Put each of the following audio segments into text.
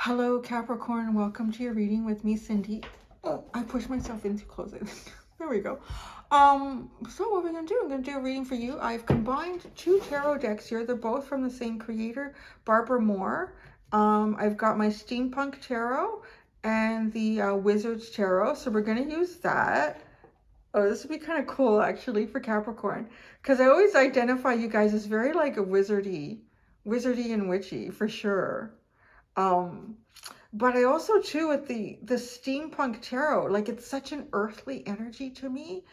Hello, Capricorn. Welcome to your reading with me, Cindy. Oh, I pushed myself in too close. There we go. So what we're going to do, I'm going to do a reading for you. I've combined two tarot decks here. They're both from the same creator, Barbara Moore. I've got my Steampunk Tarot and the Wizards Tarot. So we're going to use that. Oh, this would be kind of cool, actually, for Capricorn. Because I always identify you guys as very, like, a wizardy and witchy, for sure. But I also too with the Steampunk Tarot, like it's such an earthly energy to me.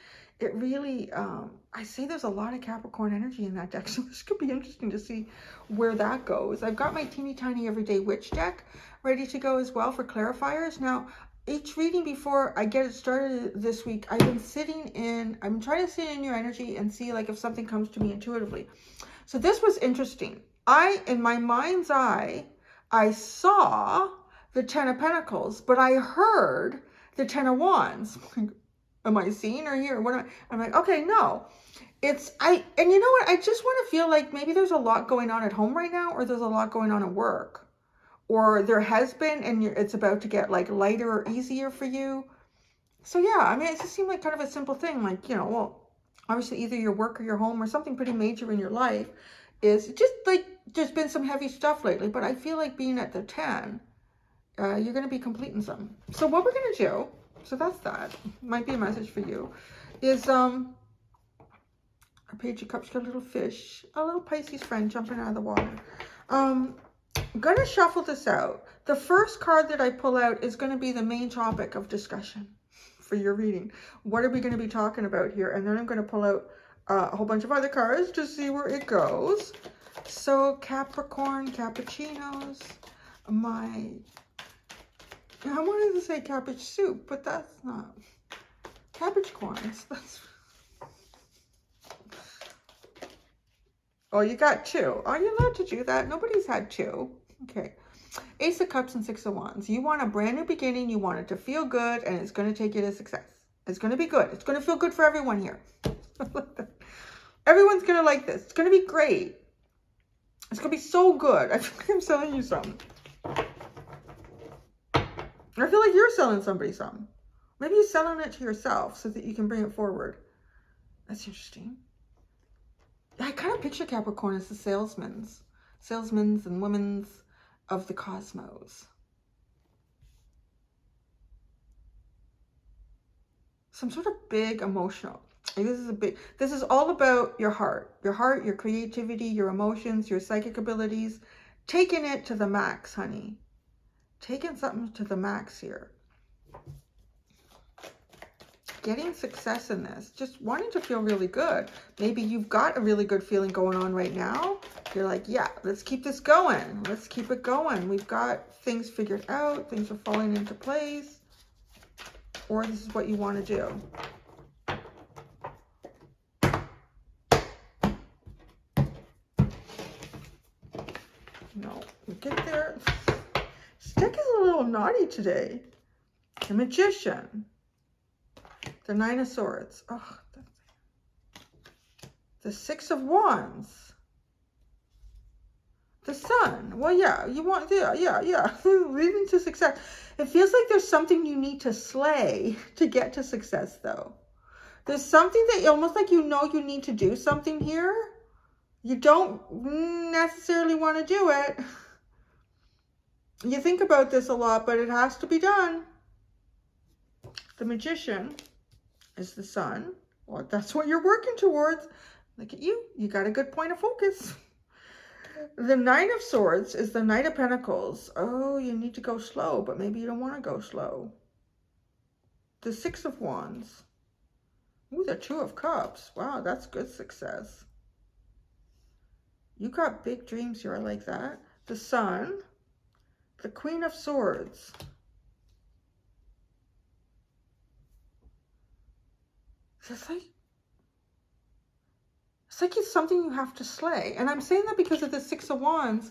It really, I say there's a lot of Capricorn energy in that deck, so this could be interesting to see where that goes. I've got my teeny tiny everyday witch deck ready to go as well for clarifiers. Now, each reading before I get it started this week, I'm trying to sit in your energy and see like if something comes to me intuitively. So this was interesting. In my mind's eye, I saw the Ten of Pentacles, but I heard the Ten of Wands. Am I seeing or hearing? I'm like, okay, no. And you know what? I just want to feel like maybe there's a lot going on at home right now, or there's a lot going on at work. Or there has been, and it's about to get like lighter or easier for you. So yeah, I mean, it just seemed like kind of a simple thing. Like, you know, well, obviously either your work or your home or something pretty major in your life is just like, there's been some heavy stuff lately, but I feel like being at the 10, you're going to be completing some. So what we're going to do, so that's that, might be a message for you, is our Page of Cups got a little fish, a little Pisces friend jumping out of the water. I'm going to shuffle this out. The first card that I pull out is going to be the main topic of discussion for your reading. What are we going to be talking about here? And then I'm going to pull out a whole bunch of other cards to see where it goes. So Capricorn, cappuccinos, I wanted to say cabbage soup, but that's not. Cabbage corns. Oh, you got two. Are you allowed to do that? Nobody's had two. Okay. Ace of Cups and Six of Wands. You want a brand new beginning. You want it to feel good, and it's going to take you to success. It's going to be good. It's going to feel good for everyone here. Everyone's going to like this. It's going to be great. It's going to be so good. I feel like I'm selling you something. I feel like you're selling somebody something. Maybe you're selling it to yourself so that you can bring it forward. That's interesting. I kind of picture Capricorn as the salesmen and women's of the cosmos. Some sort of big emotional. This is all about your heart, your creativity, your emotions, your psychic abilities, taking it to the max, honey. Taking something to the max here. Getting success in this. Just wanting to feel really good. Maybe you've got a really good feeling going on right now. You're like, yeah, let's keep this going. Let's keep it going. We've got things figured out. Things are falling into place. Or this is what you want to do. No, we get there. Stick is a little naughty today. The Magician. The Nine of Swords. Oh, the Six of Wands. The Sun. Well, yeah, you want, yeah. Leading to success. It feels like there's something you need to slay to get to success, though. There's something that almost like you know you need to do something here. You don't necessarily want to do it. You think about this a lot, but it has to be done. The Magician is the Sun. Well, that's what you're working towards. Look at you. You got a good point of focus. The Nine of Swords is the Knight of Pentacles. Oh, you need to go slow, but maybe you don't want to go slow. The Six of Wands. Ooh, the Two of Cups. Wow, that's good success. You got big dreams here. I like that. The Sun. The Queen of Swords. It's like it's something you have to slay. And I'm saying that because of the Six of Wands,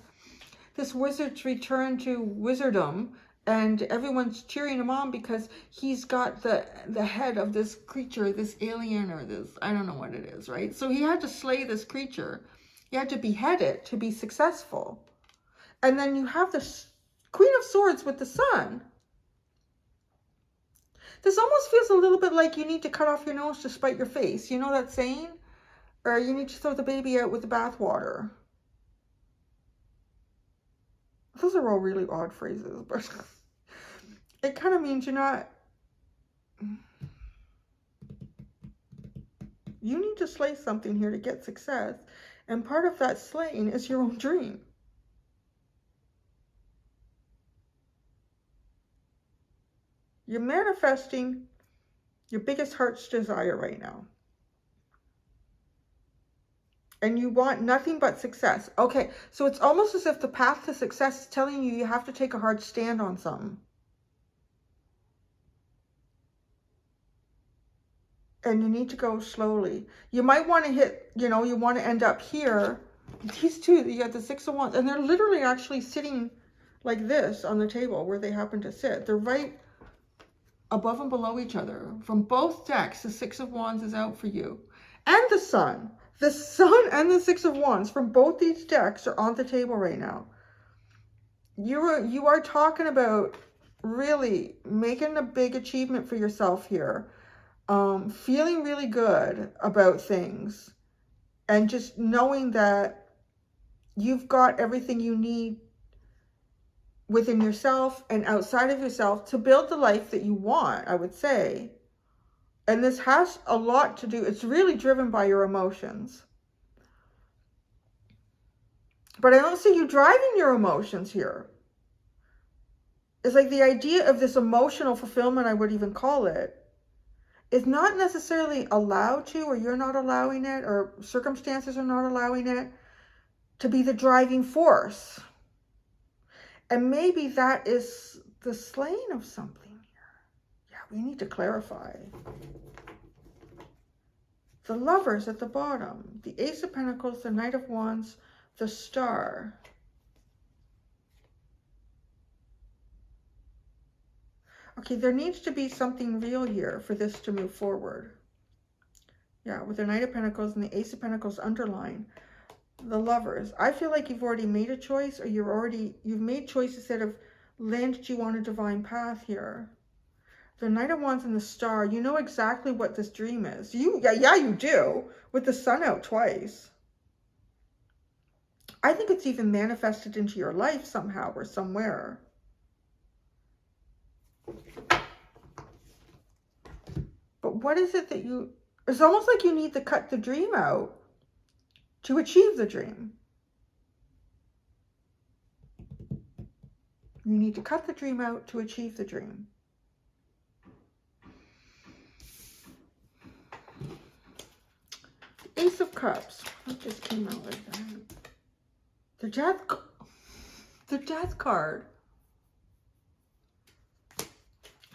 this wizard's return to wizardom, and everyone's cheering him on because he's got the head of this creature, this alien, or this, I don't know what it is, right? So he had to slay this creature. He had to behead it to be successful. And then you have this Queen of Swords Swords with the Sun. This almost feels a little bit like you need to cut off your nose to spite your face. You know that saying? Or you need to throw the baby out with the bathwater. Those are all really odd phrases, but it kind of means you're not... You need to slay something here to get success. And part of that slaying is your own dream. You're manifesting your biggest heart's desire right now. And you want nothing but success. Okay, so it's almost as if the path to success is telling you you have to take a hard stand on something. And you need to go slowly. You might want to hit, you know, you want to end up here. These two, you got the Six of Wands, and they're literally actually sitting like this on the table where they happen to sit. They're right above and below each other. From both decks, the Six of Wands is out for you. And the Sun. The Sun and the Six of Wands from both these decks are on the table right now. You are talking about really making a big achievement for yourself here. Feeling really good about things. And just knowing that you've got everything you need within yourself and outside of yourself to build the life that you want, I would say. And this has a lot to do, it's really driven by your emotions. But I don't see you driving your emotions here. It's like the idea of this emotional fulfillment, I would even call it, is not necessarily allowed to, or you're not allowing it, or circumstances are not allowing it to be the driving force. And maybe that is the slaying of something. We need to clarify. The Lovers at the bottom. The Ace of Pentacles, the Knight of Wands, the Star. Okay, there needs to be something real here for this to move forward. Yeah, with the Knight of Pentacles and the Ace of Pentacles underlined. The Lovers. I feel like you've already made a choice, or you've made choices that have landed you on a divine path here. The Knight of Wands and the Star, you know exactly what this dream is. Yeah, you do. With the Sun out twice. I think it's even manifested into your life somehow or somewhere. But what is it that you... It's almost like you need to cut the dream out to achieve the dream. You need to cut the dream out to achieve the dream. Ace of Cups. What just came out like that? The Death card.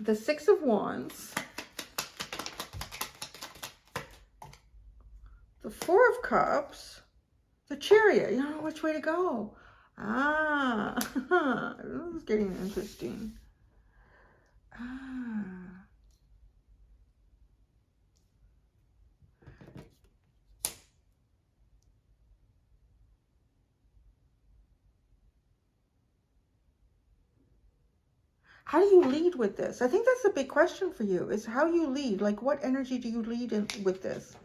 The Six of Wands. The Four of Cups. The Chariot. You don't know which way to go. Ah. This is getting interesting. Ah. How do you lead with this? I think that's a big question for you, is how you lead. Like, what energy do you lead in with this?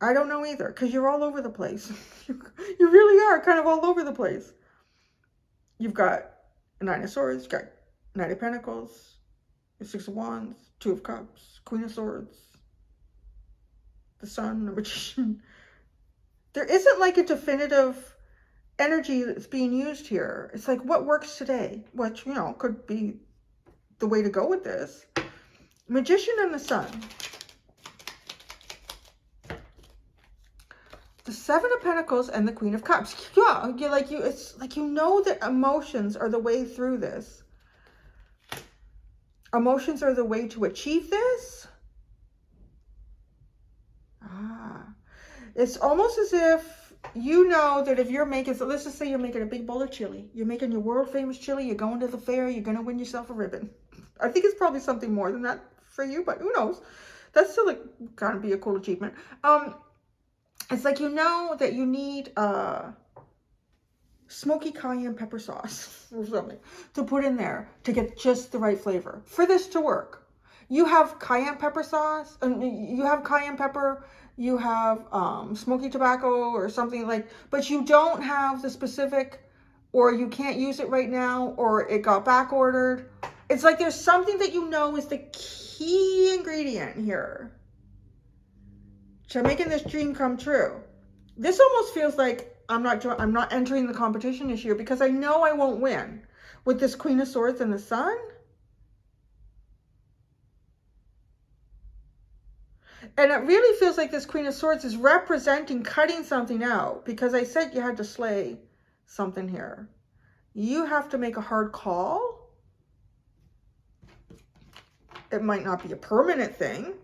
I don't know either, because you're all over the place. You really are kind of all over the place. You've got a Nine of Swords, you've got Knight of Pentacles, Six of Wands, Two of Cups, Queen of Swords, the Sun, the Magician. There isn't like a definitive energy that's being used here. It's like, what works today? Which, you know, could be the way to go with this. Magician and the Sun. The Seven of Pentacles and the Queen of Cups. Yeah, it's like, you know that emotions are the way through this. Emotions are the way to achieve this. It's almost as if you know that if you're making, so let's just say you're making a big bowl of chili. You're making your world famous chili. You're going to the fair. You're going to win yourself a ribbon. I think it's probably something more than that for you, but who knows? That's still gotta be a cool achievement. It's like, you know that you need smoky cayenne pepper sauce or something to put in there to get just the right flavor for this to work. You have cayenne pepper sauce, and you have cayenne pepper, you have smoky tobacco or something like, but you don't have the specific, or you can't use it right now, or it got back ordered. It's like there's something that you know is the key ingredient here to making this dream come true. This almost feels like I'm not entering the competition this year because I know I won't win with this Queen of Swords and the Sun. And it really feels like this Queen of Swords is representing cutting something out, because I said you had to slay something here. You have to make a hard call. It might not be a permanent thing,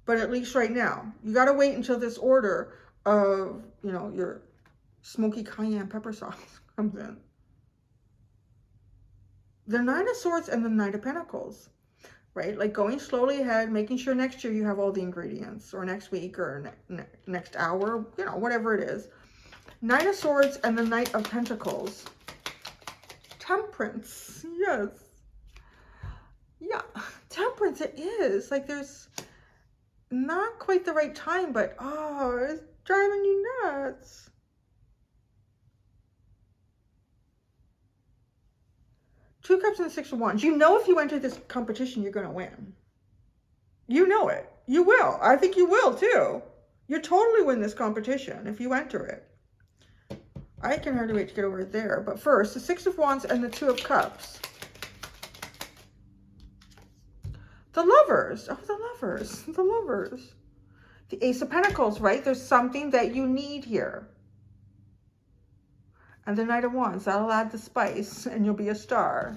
but at least right now, you got to wait until this order of, you know, your smoky cayenne pepper sauce comes in. The Nine of Swords and the Knight of Pentacles, right? Like going slowly ahead, making sure next year you have all the ingredients, or next week, or next hour, you know, whatever it is. Nine of Swords and the Knight of Pentacles. Temperance, yes. Yeah, temperance it is. Like there's not quite the right time, but oh, it's driving you nuts. Two Cups and the Six of Wands. You know if you enter this competition, you're going to win. You know it. You will. I think you will too. You totally win this competition if you enter it. I can hardly wait to get over there. But first, the Six of Wands and the Two of Cups. The Lovers. Oh, the Lovers. The Lovers. The Ace of Pentacles, right? There's something that you need here. And the Knight of Wands. That'll add the spice and you'll be a star.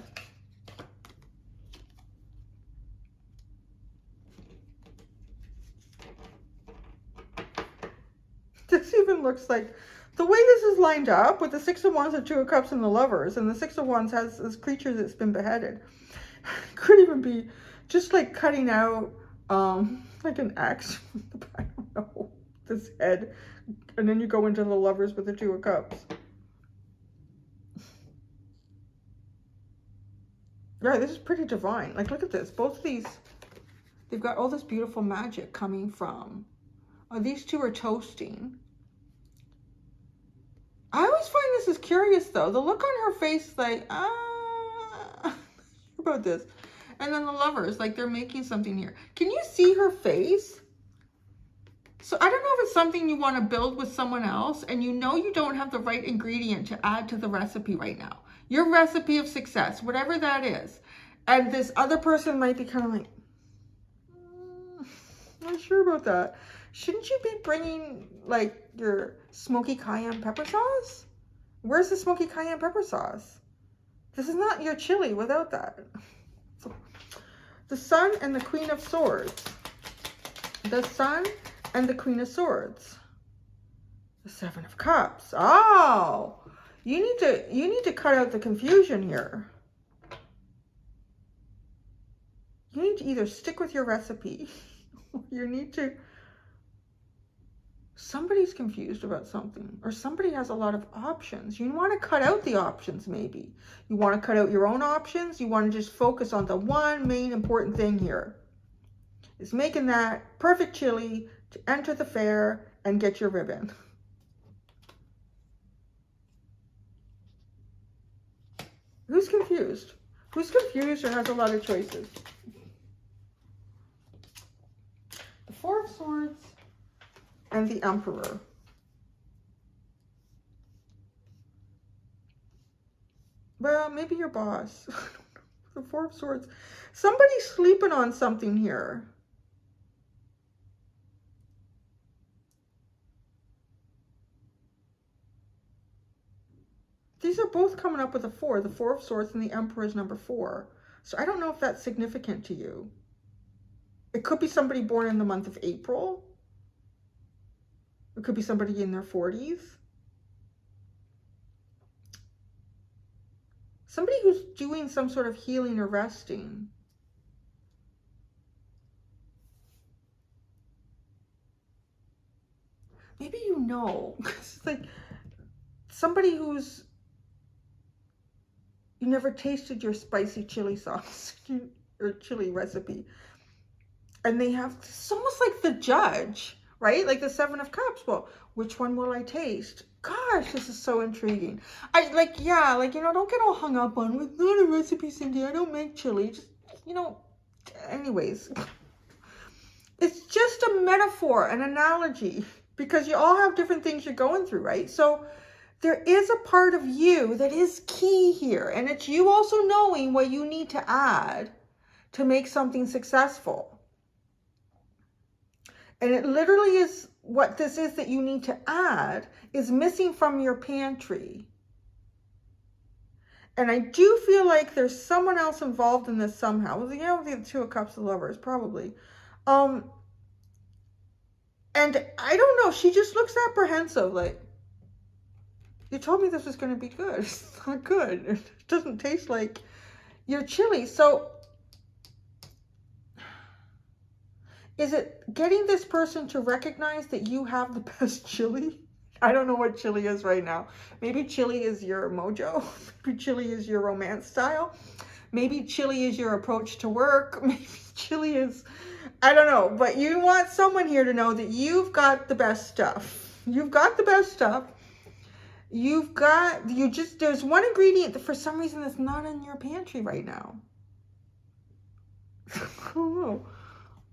This even looks like, the way this is lined up with the Six of Wands, the Two of Cups, and the Lovers, and the Six of Wands has this creature that's been beheaded. Could even be just like cutting out like an axe, I don't know, this head, and then you go into the Lovers with the Two of Cups. Right, this is pretty divine. Like, look at this. Both of these, they've got all this beautiful magic coming from. Oh, these two are toasting. I always find this is curious, though. The look on her face, like, about this. And then the Lovers, like they're making something here. Can you see her face? So I don't know if it's something you want to build with someone else, and you know you don't have the right ingredient to add to the recipe right now. Your recipe of success, whatever that is. And this other person might be kind of like, not sure about that. Shouldn't you be bringing like your smoky cayenne pepper sauce? Where's the smoky cayenne pepper sauce? This is not your chili without that. So, the Sun and the Queen of Swords. The Sun and the Queen of Swords. The Seven of Cups. Oh, you need to cut out the confusion here. You need to either stick with your recipe, or you need to, somebody's confused about something, or somebody has a lot of options. You want to cut out the options, maybe. You want to cut out your own options. You want to just focus on the one main important thing here. Is making that perfect chili to enter the fair and get your ribbon. Who's confused? Who's confused or has a lot of choices? The Four of Swords and the Emperor. Well, maybe your boss. The Four of Swords. Somebody's sleeping on something here. These are both coming up with a 4. The Four of Swords and the Emperor is number 4. So I don't know if that's significant to you. It could be somebody born in the month of April. It could be somebody in their 40s. Somebody who's doing some sort of healing or resting. Maybe you know. It's like somebody who's You never tasted your spicy chili sauce or chili recipe. And they have, it's almost like the judge, right? Like the Seven of Cups. Well, which one will I taste? Gosh, this is so intriguing. I like, yeah, like, you know, don't get all hung up on, it's not a recipe, Cindy. I don't make chili. Just, you know, anyways. It's just a metaphor, an analogy, because you all have different things you're going through, right? So there is a part of you that is key here. And it's you also knowing what you need to add to make something successful. And it literally is what this is that you need to add is missing from your pantry. And I do feel like there's someone else involved in this somehow. Well, you know, the Two of Cups of Lovers, probably. And I don't know, she just looks apprehensive, like, you told me this was going to be good. It's not good. It doesn't taste like your chili. So is it getting this person to recognize that you have the best chili? I don't know what chili is right now. Maybe chili is your mojo. Maybe chili is your romance style. Maybe chili is your approach to work. Maybe chili is, I don't know. But you want someone here to know that you've got the best stuff. You've got the best stuff. There's one ingredient that for some reason that's not in your pantry right now. I don't know.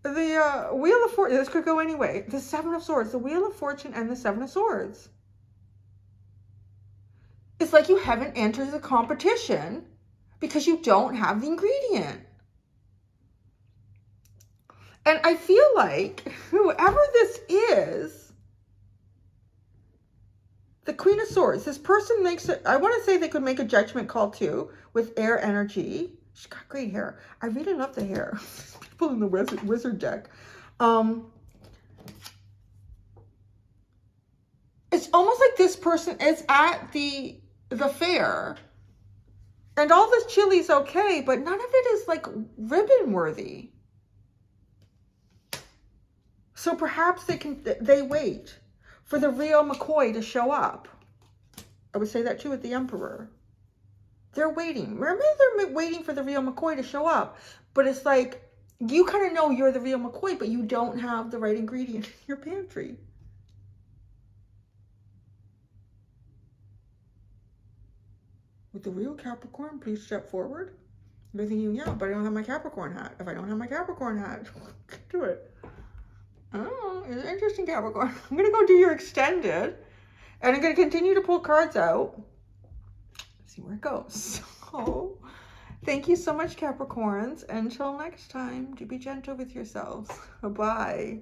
The Wheel of Fortune, this could go anyway. The Seven of Swords, the Wheel of Fortune and the Seven of Swords. It's like you haven't entered the competition because you don't have the ingredient. And I feel like whoever this is, the Queen of Swords, this person makes it, I want to say they could make a judgment call too with air energy. She's got great hair. I really love the hair. People in the wizard deck. It's almost like this person is at the fair and all this chili's okay, but none of it is like ribbon worthy. So perhaps they wait for the real McCoy to show up. I would say that too with the Emperor. They're waiting. Remember, they're waiting for the real McCoy to show up. But it's like, you kind of know you're the real McCoy, but you don't have the right ingredient in your pantry. With the real Capricorn, please step forward. You're thinking, yeah, but I don't have my Capricorn hat. If I don't have my Capricorn hat, do it. Oh, it's interesting, Capricorn. I'm going to go do your extended. And I'm going to continue to pull cards out. See where it goes. So, thank you so much, Capricorns. Until next time, do be gentle with yourselves. Bye-bye.